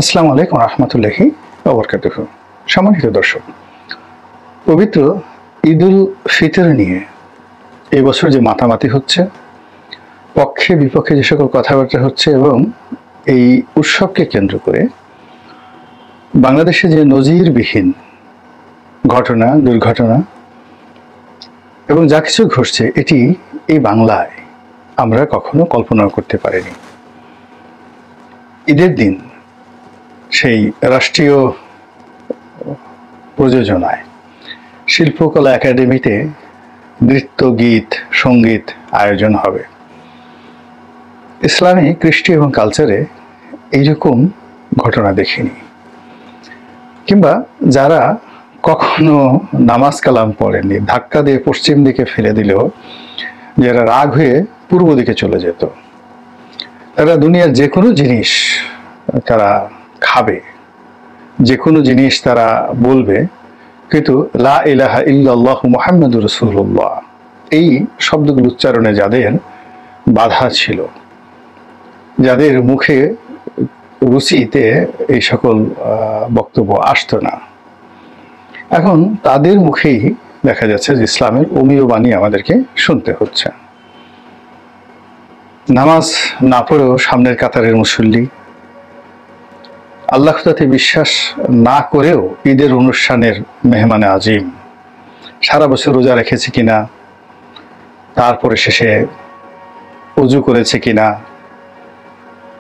আসসালামু আলাইকুম রহমতুল্লাহি ওয়া বারাকাতুহু। সম্মানিত দর্শক, পবিত্র ঈদুল ফিতর নিয়ে এই বছর যে মাতামাতি হচ্ছে, পক্ষে বিপক্ষে যে সকল কথাবার্তা হচ্ছে এবং এই উৎসবকে কেন্দ্র করে বাংলাদেশে যে নজিরবিহীন ঘটনা, দুর্ঘটনা এবং যা কিছু ঘটছে, এটি এই বাংলায় আমরা কখনো কল্পনা করতে পারিনি। ঈদের দিন সেই রাষ্ট্রীয় প্রযোজনায় শিল্পকলা একাডেমিতে নৃত্য, গীত, সঙ্গীত আয়োজন হবে। ইসলামী, কৃষ্টি এবং কালচারে এইরকম ঘটনা দেখিনি। কিংবা যারা কখনো নামাজ কালাম পড়েননি, ধাক্কা দিয়ে পশ্চিম দিকে ফেলে দিলেও যারা রাগ হয়ে পূর্ব দিকে চলে যেত, তারা দুনিয়ার যে কোনো জিনিস তারা খাবে, যে কোনো জিনিস তারা বলবে, কিন্তু লা ইলাহা ইল্লাল্লাহু মুহাম্মাদুর রাসূলুল্লাহ এই শব্দগুলো উচ্চারণে যাদের বাধা ছিল, যাদের মুখে রুচিতে এই সকল বক্তব্য আসতো না, এখন তাদের মুখেই দেখা যাচ্ছে যে ইসলামের অমীয় বাণী আমাদেরকে শুনতে হচ্ছে। নামাজ না পড়েও সামনের কাতারের মুসল্লি, আল্লাহ তাতে বিশ্বাস না করেও ঈদের অনুষ্ঠানের মেহমানে আজিম, সারা বছর রোজা রেখেছে কিনা, তারপরে শেষে অজু করেছে কিনা,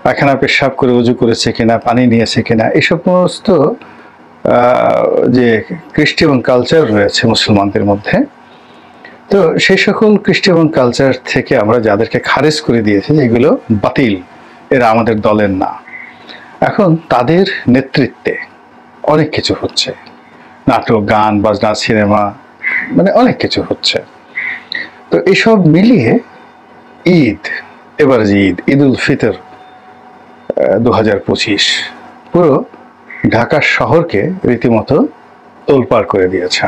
পায়খানা পেশাব করে অজু করেছে কিনা, পানি নিয়েছে কিনা, এই সমস্ত যে কৃষ্টি এবং কালচার রয়েছে মুসলমানদের মধ্যে, তো সেই সকল কৃষ্টি এবং কালচার থেকে আমরা যাদেরকে খারেজ করে দিয়েছি, যেগুলো বাতিল, এরা আমাদের দলের না, এখন তাদের নেতৃত্বে অনেক কিছু হচ্ছে, নাটক, গান, বাজনা, সিনেমা, মানে অনেক কিছু হচ্ছে। তো এসব মিলিয়ে ঈদ, এবার যে ঈদ, ঈদুল ফিতর 2025 পুরো ঢাকা শহরকে রীতিমতো তোলপাড় করে দিয়েছে।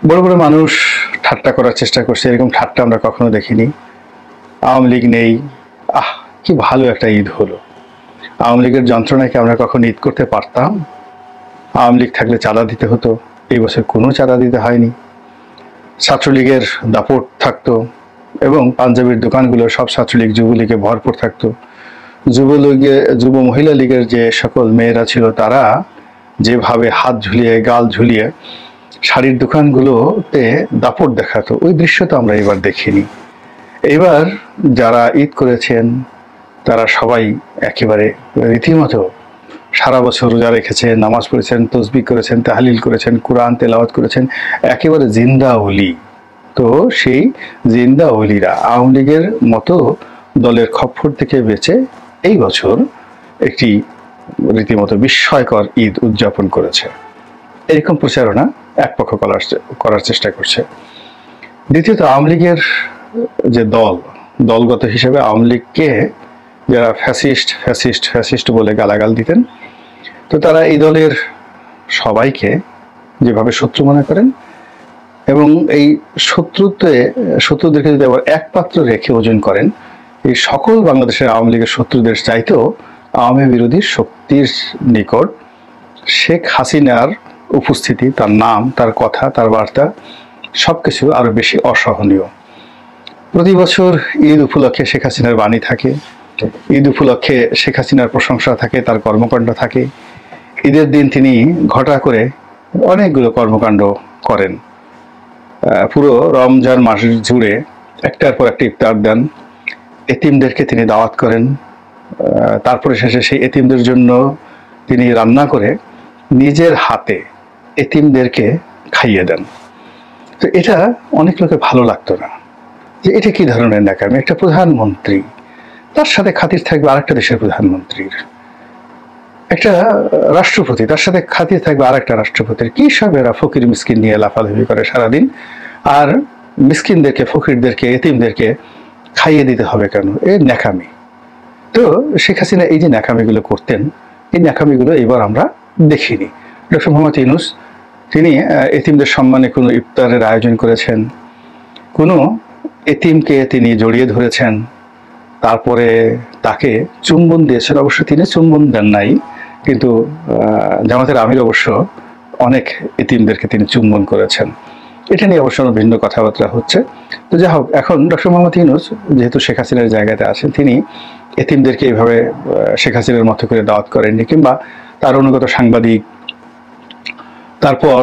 বড় বড় মানুষ ঠাট্টা করার চেষ্টা করছে, এরকম ঠাট্টা আমরা কখনো দেখিনি। আওয়ামী লীগ নেই, কি ভালো একটা ঈদ হলো। আওয়ামী লীগের যন্ত্রণায় কি আমরা কখন ঈদ করতে পারতাম? আওয়ামী লীগ থাকলে চাঁদা দিতে হতো, এই বছর কোনো চাঁদা দিতে হয়নি। ছাত্রলীগের দাপট থাকতো এবং পাঞ্জাবির দোকানগুলো সব ছাত্রলীগ, যুবলীগে ভরপুর থাকতো। যুব মহিলা লীগের যে সকল মেয়েরা ছিল, তারা যেভাবে হাত ঝুলিয়ে, গাল ঝুলিয়ে শাড়ির দোকানগুলোতে দাপট দেখাতো, ওই দৃশ্য তো আমরা এবার দেখিনি। এবার যারা ঈদ করেছেন তারা সবাই একেবারে রীতিমতো সারা বছর রোজা রেখেছেন, নামাজ পড়েছেন, তসবিহ করেছেন, তাহলিল করেছেন, কোরআন তেলাওয়াত করেছেন, একেবারে জিন্দা ওলি। তো সেই জিন্দা ওলিরা আওয়ামী লীগের মতো দলের খপ্পর থেকে বেঁচে এই বছর একটি রীতিমতো বিস্ময়কর ঈদ উদযাপন করেছে। এরকম প্রচারণা এক পক্ষ করার চেষ্টা করছে। দ্বিতীয়ত, আওয়ামী লীগের যে দলগত হিসেবে আওয়ামী লীগকে যারা ফ্যাসিস্ট ফ্যাসিস্ট ফ্যাসিস্ট বলে গালাগাল দিতেন, তো তারা এই দলের সবাইকে যেভাবে শত্রু মনে করেন এবং এই শত্রুদেরকে যদি আবার এক পাত্র রেখে ওজন করেন, এই সকল বাংলাদেশের আওয়ামী লীগের শত্রুদের চাইতেও আওয়ামী বিরোধী শক্তির নিকট শেখ হাসিনার উপস্থিতি, তার নাম, তার কথা, তার বার্তা সবকিছু আরো বেশি অসহনীয়। প্রতি বছর ঈদ উপলক্ষে শেখ হাসিনার বাণী থাকে, ঈদ উপলক্ষে শেখ হাসিনার প্রশংসা থাকে, তার কর্মকাণ্ড থাকে। ঈদের দিন তিনি ঘটা করে অনেকগুলো কর্মকাণ্ড করেন। পুরো রমজান মাস জুড়ে একটার পর একটা ইফতার দেন, এতিমদেরকে তিনি দাওয়াত করেন, তারপরে শেষে সেই এতিমদের জন্য তিনি রান্না করে নিজের হাতে এতিমদেরকে খাইয়ে দেন। তো এটা অনেক লোকের ভালো লাগতো না, যে এটা কি ধরনের ন্যাকামি। একটা প্রধানমন্ত্রী, তার সাথে খাতির থাকবে আরেকটা দেশের প্রধানমন্ত্রীর, একটা রাষ্ট্রপতি, তার সাথে খাতির থাকবে আরেকটা রাষ্ট্রপতির। কি সব এরা ফকির মিসকিন নিয়ে লাফালাফি করে সারাদিন, আর মিসকিনদেরকে, ফকিরদেরকে, এতিমদেরকে খাইয়ে দিতে হবে কেন? এর ন্যাকামি। তো শেখ হাসিনা এই যে ন্যাকামিগুলো করতেন, এই ন্যাকামিগুলো এবার আমরা দেখিনি। ডক্টর মোহাম্মদ ইউনূস তিনি এতিমদের সম্মানে কোনো ইফতারের আয়োজন করেছেন, কোনো এতিমকে তিনি জড়িয়ে ধরেছেন, তারপরে তাকে চুম্বন দিয়েছেন। অবশ্য তিনি চুম্বন দেন নাই, কিন্তু জামাতের আমির অবশ্য অনেক এতিমদেরকে তিনি চুম্বন করেছেন। এটা নিয়ে অবশ্য ভিন্ন কথাবার্তা হচ্ছে। তো যাই হোক, এখন ডক্টর মোহাম্মদ ইউনূস যেহেতু শেখ হাসিনার জায়গাতে আছেন, তিনি এতিমদেরকে এইভাবে শেখ হাসিনার মতো করে দাওয়াত করেননি, কিংবা তার অনুগত সাংবাদিক, তারপর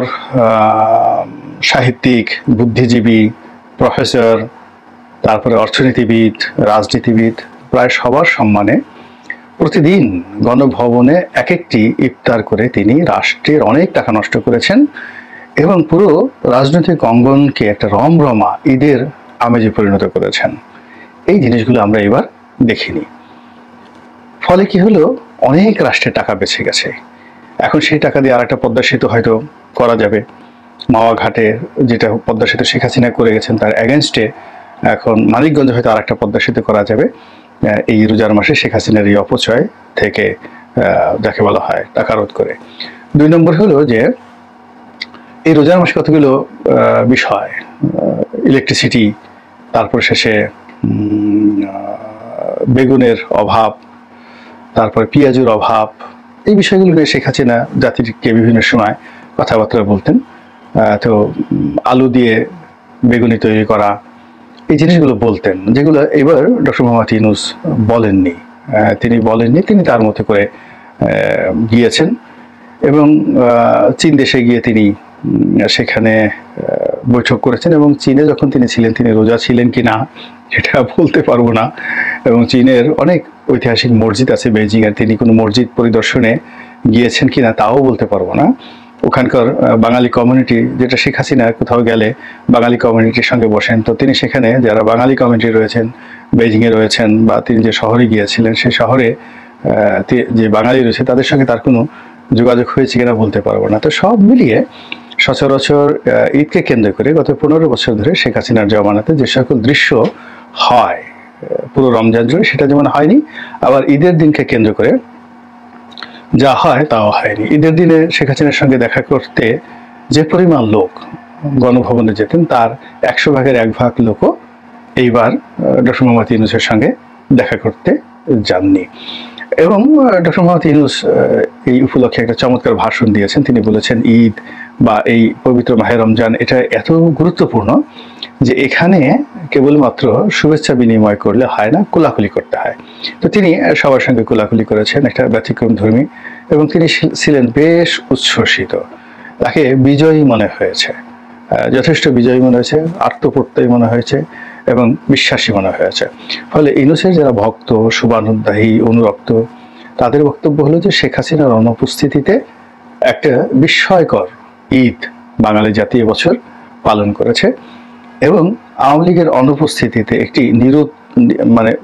সাহিত্যিক, বুদ্ধিজীবী, প্রফেসর, তারপরে অর্থনীতিবিদ, রাজনীতিবিদ, প্রায় সবার সম্মানে প্রতিদিন গণভবনে এক একটি ইফতার করে তিনি রাষ্ট্রের অনেক টাকা নষ্ট করেছেন এবং পুরো রাজনৈতিক অঙ্গনকে একটা রমরমা ঈদের আমেজে পরিণত করেছেন। এই জিনিসগুলো আমরা এবার দেখিনি। ফলে কি হলো, অনেক রাষ্ট্রের টাকা বেঁচে গেছে। এখন সেই টাকা দিয়ে আরেকটা পদ্মা সেতু হয়তো করা যাবে। মাওয়া ঘাটে যেটা পদ্মা সেতু শেখ হাসিনা করে গেছেন তার এগেনস্টে এখন মানিকগঞ্জে হয়তো আরেকটা পদ্মা সেতু করা যাবে এই রোজার মাসে শেখ হাসিনার এই অপচয় থেকে, যাকে বলা হয় টাকা রোধ করে। 2 নম্বর হলো যে এই রোজার মাসে কতগুলো বিষয়, ইলেকট্রিসিটি, তারপর শেষে বেগুনের অভাব, তারপরে পেঁয়াজের অভাব, এই বিষয়গুলো নিয়ে শেখ হাসিনা জাতিকে বিভিন্ন সময় কথাবার্তা বলতেন। তো আলু দিয়ে বেগুনি তৈরি করা, এই জিনিসগুলো বলতেন, যেগুলো এবার ডক্টর মোহাম্মদ ইউনূস বলেননি। তিনি তার মতো করে গিয়েছেন এবং চীন দেশে গিয়ে তিনি সেখানে বৈঠক করেছেন। এবং চীনে যখন তিনি ছিলেন, তিনি রোজা ছিলেন কি না এটা বলতে পারবো না। এবং চীনের অনেক ঐতিহাসিক মসজিদ আছে বেইজিং এর, তিনি কোনো মসজিদ পরিদর্শনে গিয়েছেন কিনা তাও বলতে পারবো না। ওখানকার বাঙালি কমিউনিটি, যেটা শেখ হাসিনা কোথাও গেলে বাঙালি কমিউনিটির সঙ্গে বসেন, তো তিনি সেখানে যারা বাঙালি কমিউনিটি রয়েছেন, বেইজিংয়ে রয়েছেন, বা তিনি যে শহরে গিয়েছিলেন সেই শহরে যে বাঙালি রয়েছে তাদের সঙ্গে তার কোনো যোগাযোগ হয়েছে কিনা বলতে পারবো না। তো সব মিলিয়ে সচরাচর ঈদকে কেন্দ্র করে গত 15 বছর ধরে শেখ হাসিনার জমানাতে যে সকল দৃশ্য হয় পুরো রমজান জুড়ে, সেটা যেমন হয়নি, আবার ঈদের দিনকে কেন্দ্র করে যা হয় তাও হয়নি। ঈদের দিনে শেখ হাসিনার সঙ্গে দেখা করতে যে পরিমাণ লোক গণভবনে যেতেন, তার 100 ভাগের 1 ভাগ লোকও এইবার ডক্টর মোহাম্মদ ইউনূসের সঙ্গে দেখা করতে যাননি। এবং ডক্টর মোহাম্মদ ইউনূস এই উপলক্ষে একটা চমৎকার ভাষণ দিয়েছেন। তিনি বলেছেন, ঈদ বা এই পবিত্র মাহে রমজান এটা এত গুরুত্বপূর্ণ যে এখানে কেবলমাত্র শুভেচ্ছা বিনিময় করলে হয় না, কোলাকুলি করতে হয়। তো তিনি সবার সঙ্গে কোলাকুলি করেছেন, একটা ব্যতিক্রম ধর্মী, এবং তিনি ছিলেন বেশ উচ্ছ্বসিত। তাকে বিজয়ী মনে হয়েছে, যথেষ্ট বিজয়ী মনে হয়েছে, আত্মপ্রত্যয়ী মনে হয়েছে এবং বিশ্বাসী মনে হয়েছে। ফলে ইউনূসের যারা ভক্ত, শুভানুধ্যায়ী, অনুরক্ত, তাদের বক্তব্য হলো যে শেখ হাসিনার অনুপস্থিতিতে একটা বিস্ময়কর ঈদ বাঙালি জাতি এবছর পালন করেছে এবং আওয়ামী লীগের অনুপস্থিতিতে একটি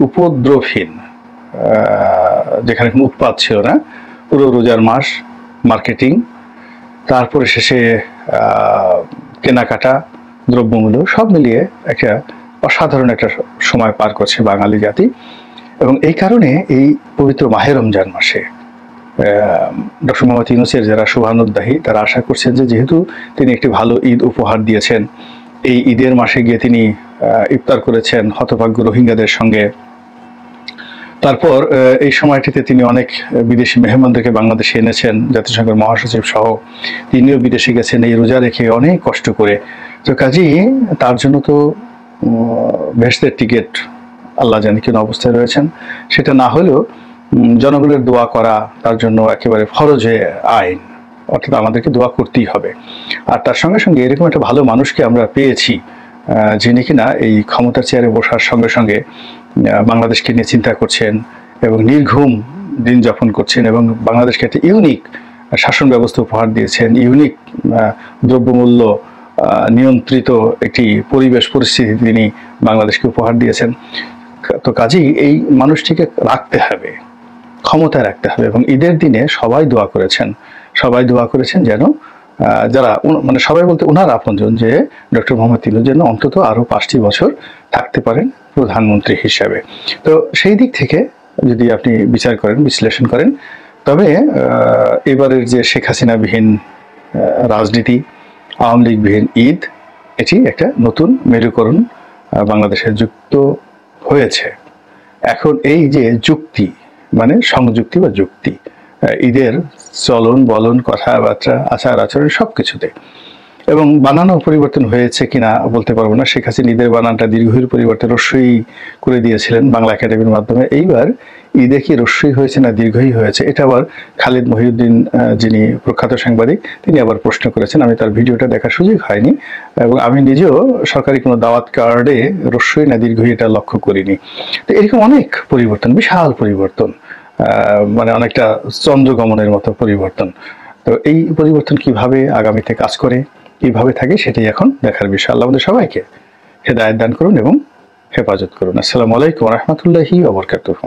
উপদ্রবহীন, যেখানে কোনো উৎপাত ছিল না, পুরো রোজার মাস মার্কেটিং, তারপরে শেষে কেনাকাটা, দ্রব্যমূল্য সব মিলিয়ে একটা অসাধারণ একটা সময় পার করছে বাঙালি জাতি। এবং এই কারণে এই পবিত্র মাহে রমজান মাসে ডক্টর মোহাম্মদ ইউনূসের যারা শুভানুধ্যায়ী তারা আশা করছেন যে যেহেতু তিনি একটি ভালো ঈদ উপহার দিয়েছেন, এই ঈদের মাসে গিয়ে তিনি ইফতার করেছেন হতভাগ্য রোহিঙ্গাদের সঙ্গে, তারপর এই সময়টিতে তিনি অনেক বিদেশি মেহমানদেরকে বাংলাদেশে এনেছেন, জাতিসংঘের মহাসচিব সহ তিনিও বিদেশে গেছেন এই রোজা রেখে অনেক কষ্ট করে। তো কাজেই তার জন্য তো ভেস্তের টিকিট আল্লাহ জানি কোন অবস্থায় রয়েছেন, সেটা না হলেও জনগণের দোয়া করা তার জন্য একেবারে ফরজে আইন, অর্থাৎ আমাদেরকে দোয়া করতেই হবে। আর তার সঙ্গে সঙ্গে এরকম একটা ভালো মানুষকে আমরা পেয়েছি যিনি কিনা এই ক্ষমতার চেয়ারে বসার সঙ্গে সঙ্গে বাংলাদেশকে নিয়ে চিন্তা করছেন এবং নির্ঘুম দিন যাপন করছেন এবং বাংলাদেশকে একটা ইউনিক শাসন ব্যবস্থা উপহার দিয়েছেন, ইউনিক দ্রব্যমূল্য নিয়ন্ত্রিত একটি পরিবেশ পরিস্থিতি তিনি বাংলাদেশকে উপহার দিয়েছেন। তো কাজেই এই মানুষটিকে রাখতে হবে, ক্ষমতায় রাখতে হবে। এবং ঈদের দিনে সবাই দোয়া করেছেন যেন যারা সবাই বলতে ওনার আপনজন, যে ডক্টর মোহাম্মদ ইউনূস যেন অন্তত আরো 5টি বছর থাকতে পারেন প্রধানমন্ত্রী হিসাবে। তো সেই দিক থেকে যদি আপনি বিচার করেন, বিশ্লেষণ করেন, তবে এবারের যে শেখ হাসিনাবিহীন রাজনীতি, আওয়ামী লীগবিহীন ঈদ, এটি একটা নতুন মেরুকরণ বাংলাদেশে যুক্ত হয়েছে। এখন এই যে যুক্তি মানে সংযুক্তি বা যুক্তি ঈদের চলন বলন কথাবার্তা আচার আচরণ সবকিছুতে, এবং বানানও পরিবর্তন হয়েছে কিনা বলতে পারবো না। শেখ হাসিনা ঈদের বানানটা দীর্ঘইর পরিবর্তে রস্যই করে দিয়েছিলেন বাংলা একাডেমির মাধ্যমে। এইবার ঈদে কি রস্যই হয়েছে না দীর্ঘই হয়েছে, এটা আবার খালিদ মহিউদ্দিন যিনি প্রখ্যাত সাংবাদিক তিনি আবার প্রশ্ন করেছেন। আমি তার ভিডিওটা দেখার সুযোগ হয়নি এবং আমি নিজেও সরকারি কোনো দাওয়াত কার্ডে রস্যই না দীর্ঘই এটা লক্ষ্য করিনি। তো এরকম অনেক পরিবর্তন, বিশাল পরিবর্তন, মানে অনেকটা চন্দ্রগমনের মতো পরিবর্তন। তো এই পরিবর্তন কিভাবে আগামীতে কাজ করে, কিভাবে থাকে, সেটাই এখন দেখার বিষয়। আল্লাহ আমাদের সবাইকে হেদায়েত দান করুন এবং হেফাজত করুন। আসসালামু আলাইকুম ওয়া রাহমাতুল্লাহি ওয়া বারাকাতুহু।